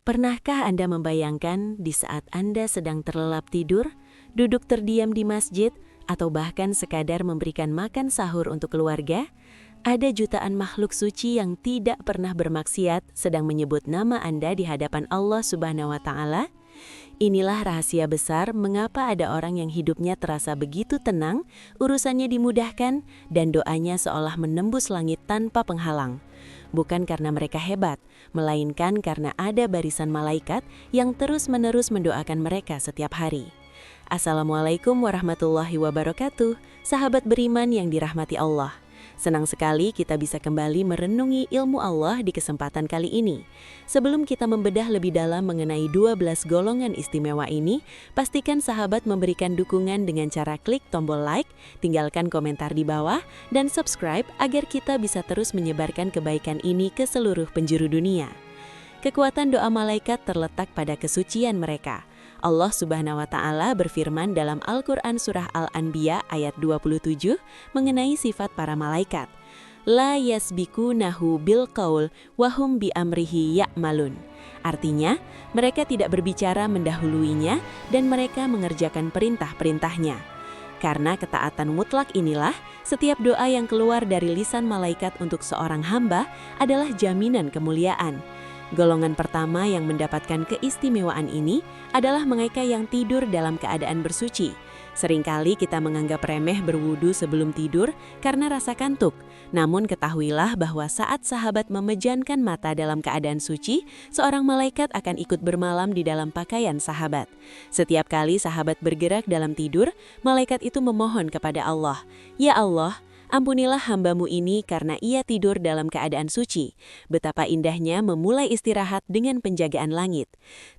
Pernahkah Anda membayangkan di saat Anda sedang terlelap tidur, duduk terdiam di masjid, atau bahkan sekadar memberikan makan sahur untuk keluarga? Ada jutaan makhluk suci yang tidak pernah bermaksiat sedang menyebut nama Anda di hadapan Allah Subhanahu wa Ta'ala. Inilah rahasia besar mengapa ada orang yang hidupnya terasa begitu tenang, urusannya dimudahkan, dan doanya seolah menembus langit tanpa penghalang. Bukan karena mereka hebat, melainkan karena ada barisan malaikat yang terus-menerus mendoakan mereka setiap hari. Assalamualaikum warahmatullahi wabarakatuh, sahabat beriman yang dirahmati Allah. Senang sekali kita bisa kembali merenungi ilmu Allah di kesempatan kali ini. Sebelum kita membedah lebih dalam mengenai 12 golongan istimewa ini, pastikan sahabat memberikan dukungan dengan cara klik tombol like, tinggalkan komentar di bawah, dan subscribe agar kita bisa terus menyebarkan kebaikan ini ke seluruh penjuru dunia. Kekuatan doa malaikat terletak pada kesucian mereka. Allah Subhanahu wa Ta'ala berfirman dalam Al-Quran Surah Al-Anbiya ayat 27 mengenai sifat para malaikat. La yasbikunahu bil qaul wahum bi amrihi ya'malun. Artinya, mereka tidak berbicara mendahuluinya dan mereka mengerjakan perintah-perintahnya. Karena ketaatan mutlak inilah, setiap doa yang keluar dari lisan malaikat untuk seorang hamba adalah jaminan kemuliaan. Golongan pertama yang mendapatkan keistimewaan ini adalah mereka yang tidur dalam keadaan bersuci. Seringkali kita menganggap remeh berwudu sebelum tidur karena rasa kantuk. Namun ketahuilah bahwa saat sahabat memejamkan mata dalam keadaan suci, seorang malaikat akan ikut bermalam di dalam pakaian sahabat. Setiap kali sahabat bergerak dalam tidur, malaikat itu memohon kepada Allah, "Ya Allah, ampunilah hamba-Mu ini karena ia tidur dalam keadaan suci." Betapa indahnya memulai istirahat dengan penjagaan langit.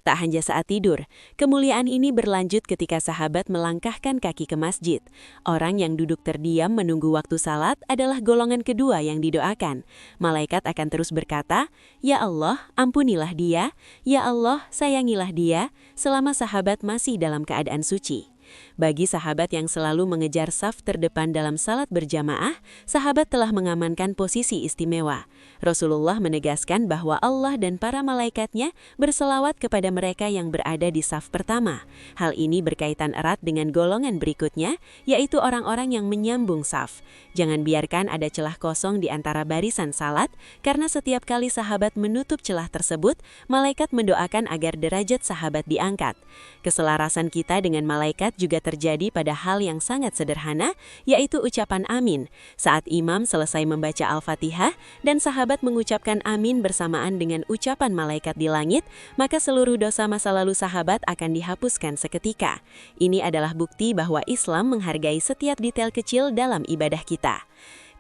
Tak hanya saat tidur, kemuliaan ini berlanjut ketika sahabat melangkahkan kaki ke masjid. Orang yang duduk terdiam menunggu waktu salat adalah golongan kedua yang didoakan. Malaikat akan terus berkata, "Ya Allah, ampunilah dia. Ya Allah, sayangilah dia," selama sahabat masih dalam keadaan suci. Bagi sahabat yang selalu mengejar saf terdepan dalam salat berjamaah, sahabat telah mengamankan posisi istimewa. Rasulullah menegaskan bahwa Allah dan para malaikatnya berselawat kepada mereka yang berada di saf pertama. Hal ini berkaitan erat dengan golongan berikutnya, yaitu orang-orang yang menyambung saf. Jangan biarkan ada celah kosong di antara barisan salat, karena setiap kali sahabat menutup celah tersebut, malaikat mendoakan agar derajat sahabat diangkat. Keselarasan kita dengan malaikat juga terjadi pada hal yang sangat sederhana, yaitu ucapan amin. Saat imam selesai membaca Al-Fatihah dan sahabat mengucapkan amin bersamaan dengan ucapan malaikat di langit, maka seluruh dosa masa lalu sahabat akan dihapuskan seketika. Ini adalah bukti bahwa Islam menghargai setiap detail kecil dalam ibadah kita.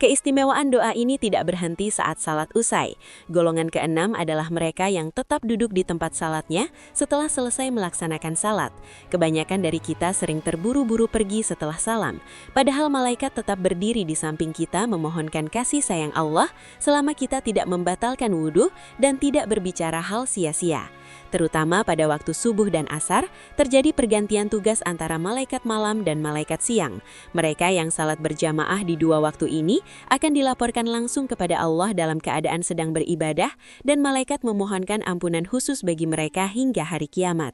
Keistimewaan doa ini tidak berhenti saat salat usai. Golongan keenam adalah mereka yang tetap duduk di tempat salatnya setelah selesai melaksanakan salat. Kebanyakan dari kita sering terburu-buru pergi setelah salam, padahal malaikat tetap berdiri di samping kita memohonkan kasih sayang Allah selama kita tidak membatalkan wudhu dan tidak berbicara hal sia-sia. Terutama pada waktu subuh dan asar, terjadi pergantian tugas antara malaikat malam dan malaikat siang. Mereka yang salat berjamaah di dua waktu ini akan dilaporkan langsung kepada Allah dalam keadaan sedang beribadah, dan malaikat memohonkan ampunan khusus bagi mereka hingga hari kiamat.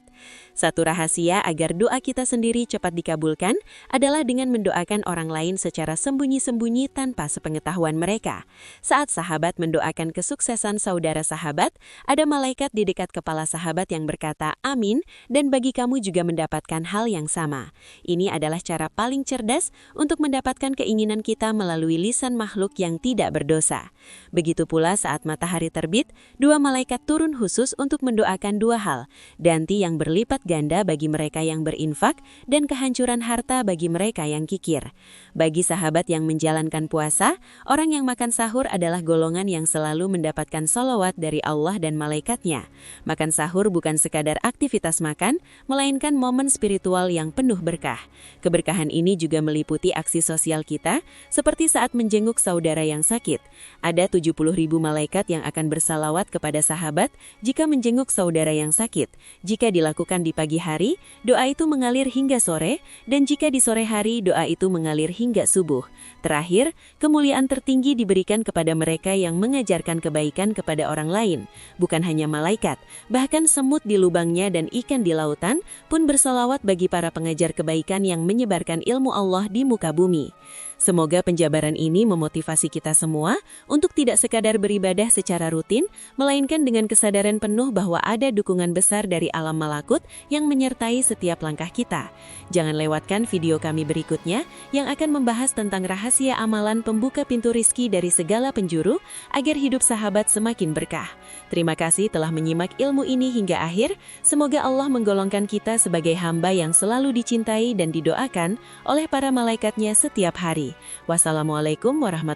Satu rahasia agar doa kita sendiri cepat dikabulkan adalah dengan mendoakan orang lain secara sembunyi-sembunyi tanpa sepengetahuan mereka. Saat sahabat mendoakan kesuksesan saudara sahabat, ada malaikat di dekat kepala sahabat yang berkata amin, dan bagi kamu juga mendapatkan hal yang sama. Ini adalah cara paling cerdas untuk mendapatkan keinginan kita melalui lisan makhluk yang tidak berdosa. Begitu pula saat matahari terbit, dua malaikat turun khusus untuk mendoakan dua hal, ganti yang berlipat ganda bagi mereka yang berinfak dan kehancuran harta bagi mereka yang kikir. Bagi sahabat yang menjalankan puasa, orang yang makan sahur adalah golongan yang selalu mendapatkan sholawat dari Allah dan malaikatnya. Makan sahur bukan sekadar aktivitas makan, melainkan momen spiritual yang penuh berkah. Keberkahan ini juga meliputi aksi sosial kita, seperti saat menjenguk saudara yang sakit. Ada 70.000 malaikat yang akan bersalawat kepada sahabat jika menjenguk saudara yang sakit. Jika dilakukan di pagi hari, doa itu mengalir hingga sore, dan jika di sore hari, doa itu mengalir hingga subuh. Terakhir, kemuliaan tertinggi diberikan kepada mereka yang mengajarkan kebaikan kepada orang lain. Bukan hanya malaikat, bahkan Bahkan semut di lubangnya dan ikan di lautan pun bersolawat bagi para pengajar kebaikan yang menyebarkan ilmu Allah di muka bumi. Semoga penjabaran ini memotivasi kita semua untuk tidak sekadar beribadah secara rutin, melainkan dengan kesadaran penuh bahwa ada dukungan besar dari alam malakut yang menyertai setiap langkah kita. Jangan lewatkan video kami berikutnya yang akan membahas tentang rahasia amalan pembuka pintu rizki dari segala penjuru agar hidup sahabat semakin berkah. Terima kasih telah menyimak ilmu ini hingga akhir. Semoga Allah menggolongkan kita sebagai hamba yang selalu dicintai dan didoakan oleh para malaikatnya setiap hari. Wassalamualaikum warahmatullahi wabarakatuh.